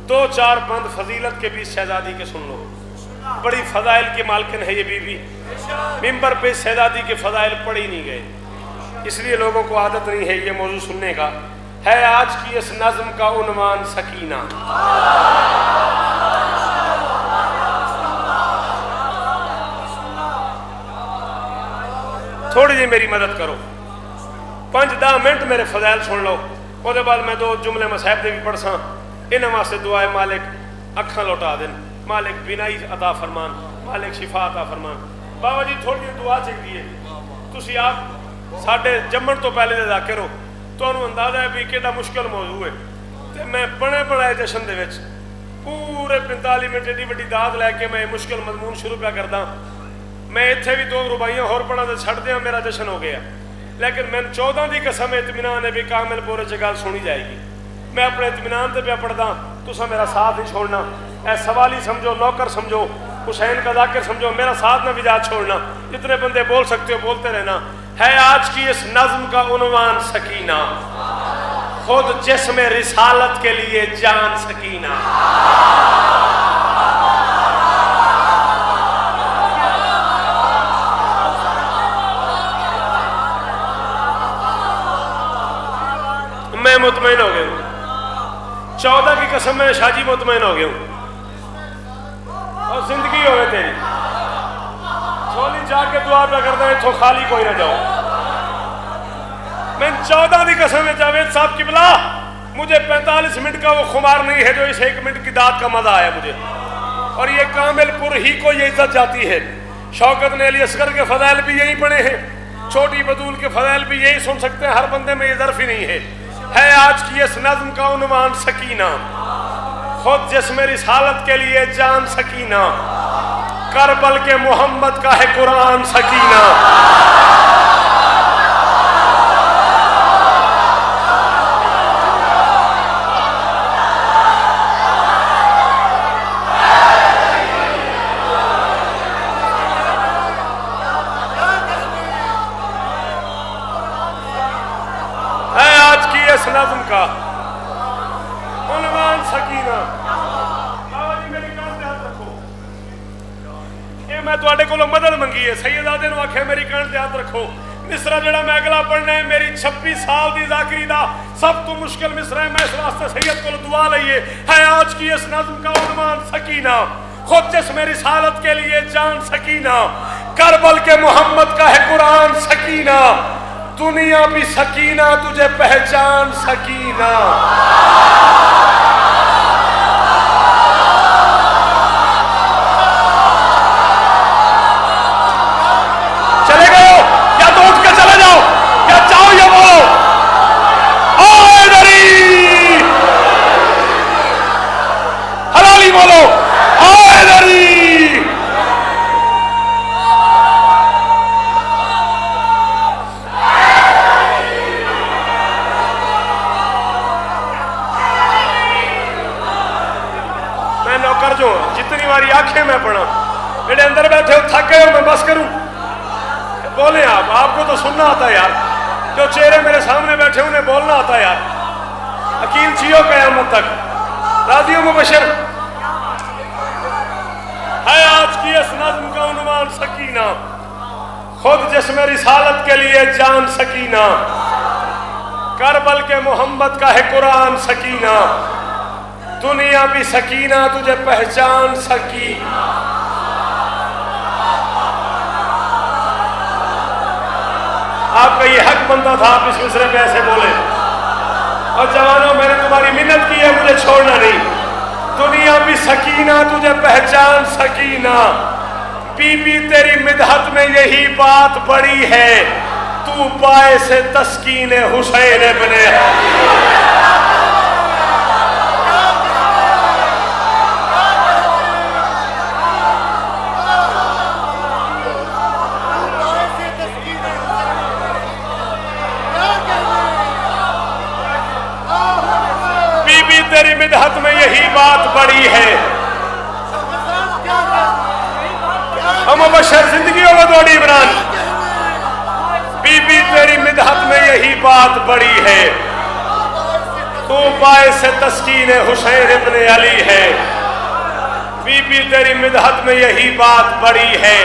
दो चार बंद फजीलत के बीच शहजादी के सुन लो। बड़ी फजाइल की मालकिन है ये बीबी। मिंबर पे शहजादी के फजाइल पढ़ ही नहीं गए, इसलिए लोगों को आदत नहीं है ये मौजू सुनने का। है आज की इस नज़्म का उन्वान सकीना। थोड़ी जी मेरी मदद करो, 5-10 मिनट मेरे फजाइल सुन लो, उसके बाद मैं 2 जुमले मसाहब दे भी पढ़सा। इन्होंने वास्ते दुआ है मालिक अखा लौटा देन, मालिक बिनाई अता फरमान, मालिक शिफा अता फरमान। बाबा जी थोड़ी जी दुआ चाहिए। तुसी आप साढ़े जम्मन तो पहले दे जाकिर हो, तुहानू अंदाजा है भी कितना मुश्किल मौजू है। तो मैं बने बनाए जश्न दे विच पूरे 45 मिनट एडी वड्डी दाद लैके मैं मुश्किल मजमून शुरू पिया करदा। मैं इत्थे भी 2 रुबाइयां होर पढ़ा तो छड्ड दियां, मेरा जश्न हो गया। लेकिन मैंने 14 की कसम इत्मीनान है भी कामिलपुर च गल सुनी जाएगी। मैं अपने इत्मीनान से पिया पढ़दा, तुसा मेरा साथ नहीं छोड़ना। ऐ सवाली समझो, नौकर समझो, हुसैन का जाकिर समझो, मेरा साथ न विजात छोड़ना। जितने बंदे बोल सकते हो बोलते रहना। है आज की इस नज़्म का उन्वान सकीना, खुद जिस्म रिसालत के लिए जान सकीना। मैं मुतमईन हो गया हूँ, 14 की कसम में शाजी मुतमईन हो गया हूँ। और जिंदगी हो गई तेरी छोली जाके दुआ पे करता है, इथों खाली कोई ना जाओ। मैं 14 की कसम में जावेद साहब की बिला, मुझे 45 मिनट का वो खुमार नहीं है जो इस 1 मिनट की दाद का मजा आया मुझे। और ये कामिलपुर ही को ये इज्जत जाती है। शौकत ने अली असगर के फजाइल भी यही पढ़े हैं, छोटी बतूल के फजाइल भी यही सुन सकते हैं। हर बंदे में ये ज़र्फ ही नहीं है। है आज की इस नज़्म का उन्वान सकीना, खुद जिस्म रिसालत के लिए जान सकीना, करबल के मोहम्मद का है कुरान सकीना। है आज की इस नज़्म का उन्वान सकीना। बाबा जी मेरी कान ते हाथ रखो। ये मैं तुहाडे कोलों मदद मंगी है। सैयदादे नूं आखे मेरी कान ते हाथ रखो। मिसरा जड़ा मैं अगला पढ़ना है मेरी 26 साल की जाकरी दा सब तो मुश्किल मिसरा है। मैं इस वास्ते सैयद को दुआ लईए। है आज की इस नज़्म का उन्वान सकीना, खुद जिस्म रिसालत के लिए जान सकीना, करबल के मोहम्मद का है कुरान सकीना, दुनिया भी सकीना तुझे पहचान सकीना। चले गए हो या तो उठ के चले जाओ, या चाहो या बोलो ओए दरी, हलाली बोलो ओए दरी। नौकर जो जितनी बारी आंखें मैं पढ़ा, मेरे अंदर बैठे हो थक गए हो, मैं बस करूं? बोले आप, आपको तो सुनना आता है यार। जो चेहरे मेरे सामने बैठे उन्हें बोलना आता है यार। अकील जियो क़यामत तक, राज़ी हो मुबशर। है आज की इस नज़्म का उन्वान सकीना, खुद जिस्म रिसालत के लिए जान सकीना, करबल के मोहम्मद का है कुरान सकीना, दुनिया भी सकीना तुझे पहचान सकीना। आपका ये हक बनता था आप इस मिसरे पे ऐसे बोले। और जवानों मैंने तुम्हारी मिन्नत की है, मुझे छोड़ना नहीं। दुनिया भी सकीना तुझे पहचान सकीना, बीबी तेरी मिदहत में यही बात बड़ी है, तू पाए से तस्कीन हुसैन इब्ने तेरी मिदहत में यही बात बड़ी है। हम मुबशर जिंदगी होगा थोड़ी इमरान, बीबी तेरी मिदहत में यही बात बड़ी है, तू बाइस तस्कीन हुसैन इब्ने अली है। बीबी तेरी मिदहत में यही बात बड़ी है।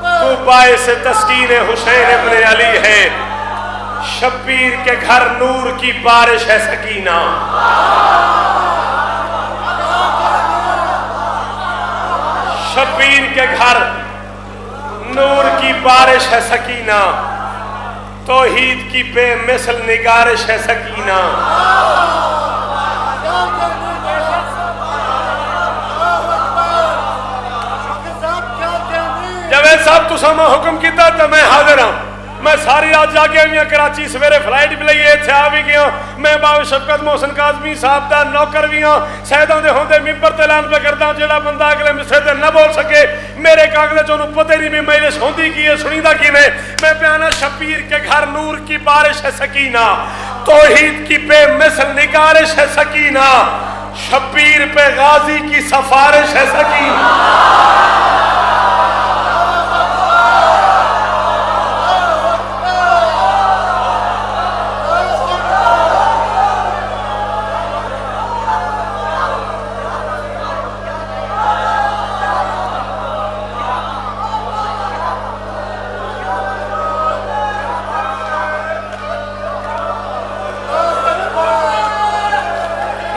तू बाइस तस्कीन हुसैन इब्ने अली है। शब्बीर के घर नूर की बारिश है सकीना। शब्बीर के घर नूर की बारिश है सकीना। तौहीद की बेमिसल निगारिश है सकीना। जवेद साहब तुसा मैं हुक्म किया तो मैं हाजिर हाँ। मैं सारी रात जाके आई कराची, सवेरे फ्लाइट भी लई इत्थे आ भी गया। मैं बाबा शफकत मोहसन काज़मी साहब का नौकर भी हाँ। सैयदां दे होंदे मिंबर ते ऐलान पे करदा जेड़ा बंदा अगले मिसरे ते न बोल सके मेरे कागज़ च उन्होंने पता ही नहीं भी मजलिस होंदी की है सुनीदा किवें। मैं प्याना शब्बीर के घर नूर की बारिश है सकीना। तौहीद की बेमिसल निगारिश है सकीना। शब्बीर पे गाजी की सफारिश है सकीना।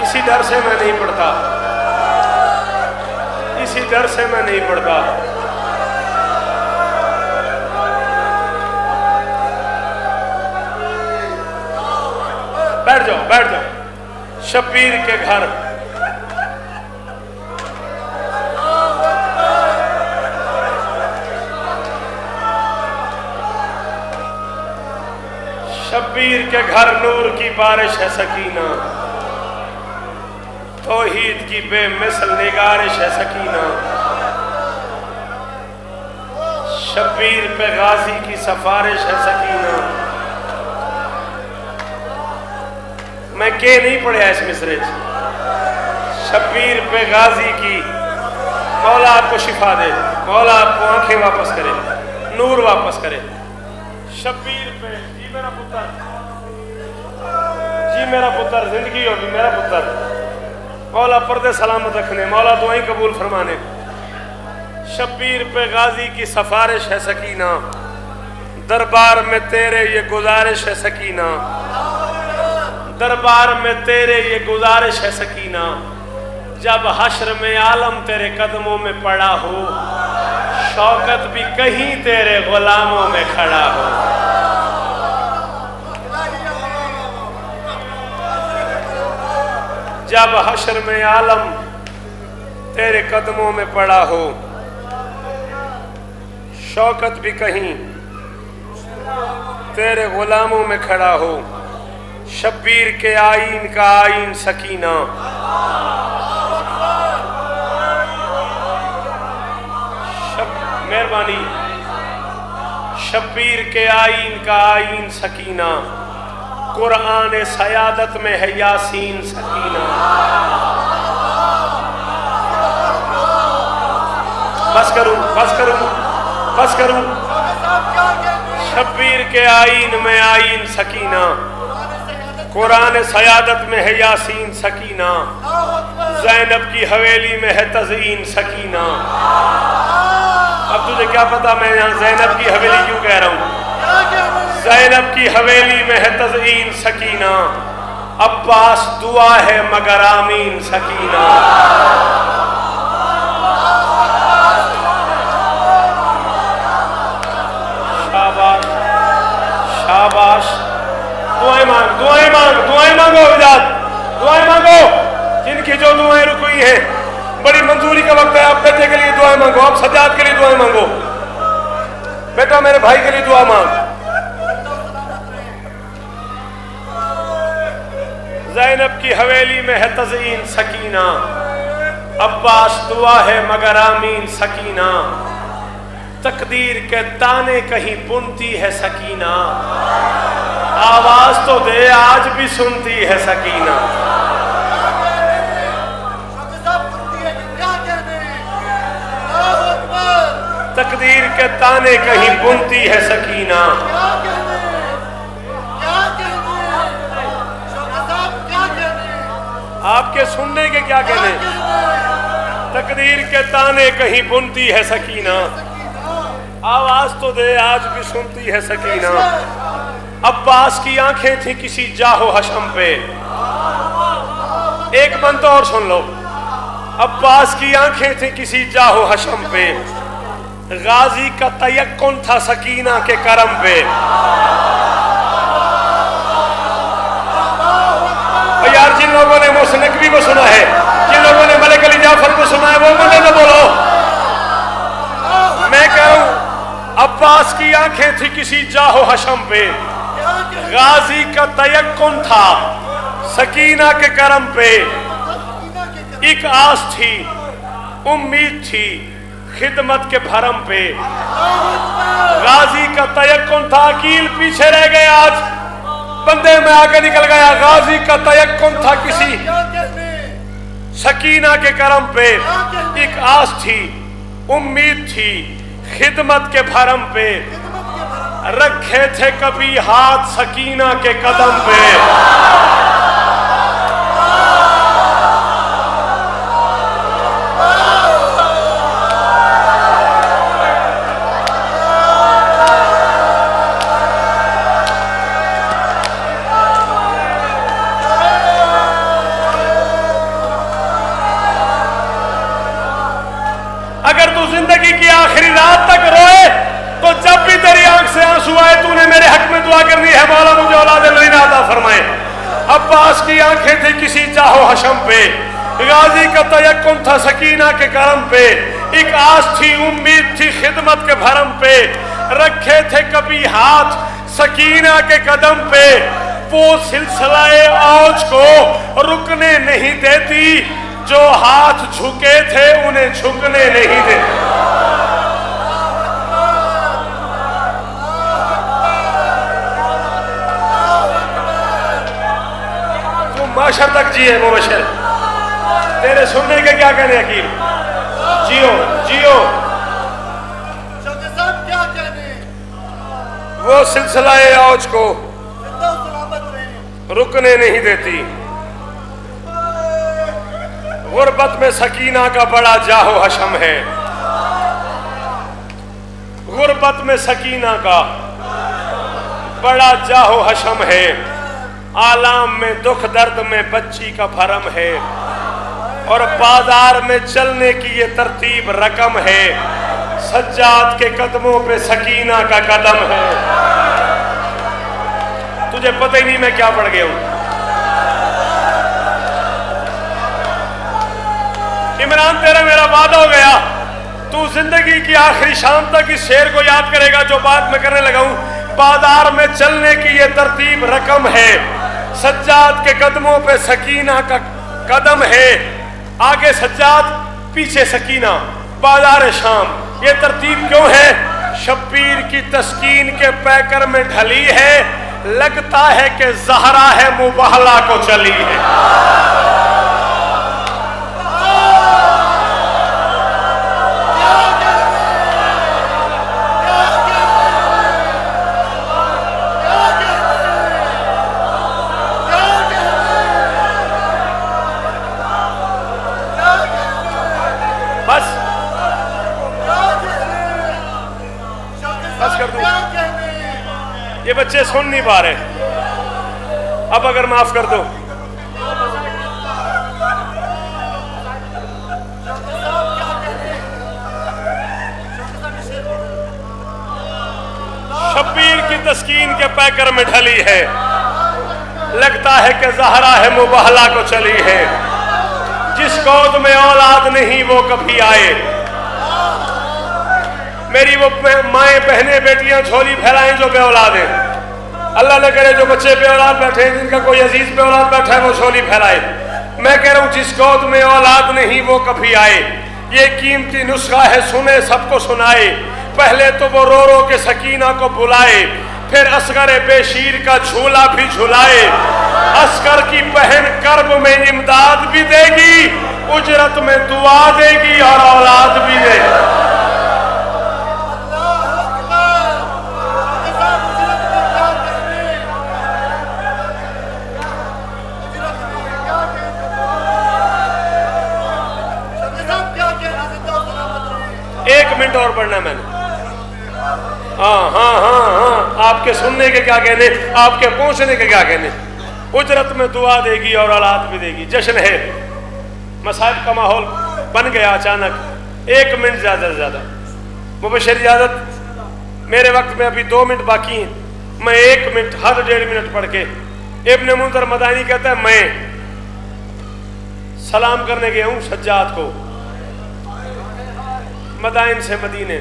इसी डर से मैं नहीं पढ़ता, इसी डर से मैं नहीं पढ़ता। बैठ जाओ, बैठ जाओ। शब्बीर के घर शब्बीर के घर नूर की बारिश है सकीना। तौहीद की बेमिसल निगारिश है सकीना। शब्बीर पे गाजी की सफारिश है सकीना। मैं के नहीं पढ़िया इस मिसरे शब्बीर पे गाजी की। मौला आपको शिफा दे, मौला आपको आंखें वापस करे, नूर वापस करे। शब्बीर पे जी मेरा पुत्र, जी मेरा पुत्र, जिंदगी होगी मेरा पुत्र। मौला पर्दे सलामत रखने, मौला दुआई कबूल फरमाने। शब्बीर पे गाजी की सफारिश है सकीना। दरबार में तेरे ये गुजारिश है सकीना। दरबार में तेरे ये गुजारिश है सकीना। जब हश्र में आलम तेरे कदमों में पड़ा हो, शौकत भी कहीं तेरे गुलामों में खड़ा हो। जब हश्र में आलम तेरे कदमों में पड़ा हो, शौकत भी कहीं तेरे गुलामों में खड़ा हो। शब्बीर के आईन का आईन सकीना। मेहरबानी। शब्बीर के आईन का आईन सकीना। कुरान सयादत में है यासीन सकीना। बस करूं, बस करूं, बस करूं। शब्बीर के आईन में आईन सकीना। कुरान सयादत में है यासीन सकीना। ज़ैनब की हवेली में है तज़ीन सकीना। अब तुझे क्या पता मैं यहाँ ज़ैनब की हवेली क्यों कह रहा हूँ। ज़ैनब की हवेली में है तज़ईन सकीना। अब्बास दुआ है मगर आमीन सकीना। शाबाश, शाबाश। दुआएं मांग, दुआएं मांग, दुआएं मांगो विजात, दुआएं मांगो। जिनकी जो दुआएं रुकी हैं, बड़ी मंजूरी का वक्त है। आप बेटे के लिए दुआएं मांगो, आप सजाद के लिए दुआएं मांगो। बेटा मेरे भाई के लिए दुआ मांग। ज़ैनब की हवेली में है तज़ईन सकीना। अब्बास दुआ है मगर आमीन सकीना। तकदीर के ताने कहीं बुनती है सकीना। आवाज तो दे आज भी सुनती है सकीना। तकदीर के ताने कहीं बुनती है सकीना। आपके सुनने के क्या कहने। तकदीर के ताने कहीं बुनती है सकीना, आवाज तो दे आज भी सुनती है सकीना। अब्बास की आंखें थी किसी जाहो हशम पे, एक मन तो और सुन लो। अब्बास की आंखें थी किसी जाहो हशम पे, गाजी का तयक्कुन था सकीना के करम पे। यार जिन लोगों ने मुसनकवी को सुना है, जिन लोगों ने मलिक अली जाफर को सुना है, वो मुझे तो बोलो। मैं कह रहा हूं अब्बास की आंखें थी किसी जाहो हशम पे, गाजी का तयक्कुन था सकीना के करम पे। एक आस थी, उम्मीद थी खिदमत के भरम पे। गाजी का तयक्कुन था, अकील पीछे रह गए, आज बंदे में आगे निकल गया। गाजी का तयक्कुन था किसी सकीना के करम पे। एक आस थी, उम्मीद थी खिदमत के भरम पे। रखे थे कभी हाथ सकीना के कदम पे। अगर तू जिंदगी की आखिरी रात तक रोए तो जब भी तेरी आंख से आंसू आए, तूने मेरे हक में दुआ करनी है, मौला मुझे औलाद मदीना अता फरमाए। अब्बास की आंखें थी किसी जाहो हशम पे, गाजी का तयक्कुन था सकीना के करम पे। एक आस थी, उम्मीद थी खिदमत के भरम पे। रखे थे कभी हाथ सकीना के कदम पे। वो सिलसिलाए औज को रुकने नहीं देती, जो हाथ झुके थे उन्हें झुकने नहीं दे। तुम माशर तक जिए मुबशर, तेरे सुनने के क्या कहने अकील। जियो जियो। क्या कहने, वो सिलसिलाए औज को रुकने नहीं देती। गुर्बत में सकीना का बड़ा जाहो हशम है, गुर्बत में सकीना का बड़ा जाहो हशम है। आलाम में दुख दर्द में बच्ची का भरम है, और बाजार में चलने की ये तरतीब रकम है। सज्जाद के कदमों पे सकीना का कदम है। तुझे पता ही नहीं मैं क्या पढ़ गया हूं। इमरान तेरा मेरा वादा हो गया, तू जिंदगी की आखिरी शाम तक इस शेर को याद करेगा जो बात मैं करने लगा हूं। बाजार में चलने की ये तरतीब रकम है, सज्जाद के कदमों पे सकीना का कदम है। आगे सज्जाद पीछे सकीना, बाजार शाम, ये तरतीब क्यों है? शब्बीर की तस्कीन के पैकर में ढली है, लगता है कि ज़हरा है मुबहला को चली है। बस कर दूं, ये बच्चे सुन नहीं पा रहे, अब अगर माफ कर दो। शब्बीर की तस्कीन के पैकर में ढली है, लगता है कि ज़हरा है मुबहला को चली है। जिस गोद में औलाद नहीं वो कभी आए, मेरी वो माएँ बहनें बेटियां झोली फैलाएं जो बे औलाद हैं। अल्लाह न करे जो बच्चे बे औलाद बैठे हैं, जिनका कोई अजीज बे औलाद बैठा है, वो झोली फैलाए। मैं कह रहा हूं जिस गोद में औलाद नहीं वो कभी आए, ये कीमती नुस्खा है, सुने सबको सुनाए। पहले तो वो रो रो के सकीना को बुलाए, फिर असगर बेशीर का झूला भी झुलाए। असगर की बहन कर्ब में इमदाद भी देगी, उजरत में दुआ देगी और औलाद भी देगी। मिनट और पढ़ना है मैंने। हाँ हाँ हाँ हाँ, आपके सुनने के क्या कहने, आपके पहुंचने के क्या कहने। उजरत में दुआ देगी और औलाद भी देगी। जश्न है, मसाइब का माहौल बन गया अचानक। 1 मिनट ज्यादा से ज्यादा। मुबशर इजाजत, मेरे वक्त में अभी 2 मिनट बाकी हैं, मैं 1 मिनट हद 1.5 मिनट पढ़ के, इब्न मुंज़र मदानी कहता है मैं सलाम करने गया हूं सज्जाद को, मदाइन से मदीने।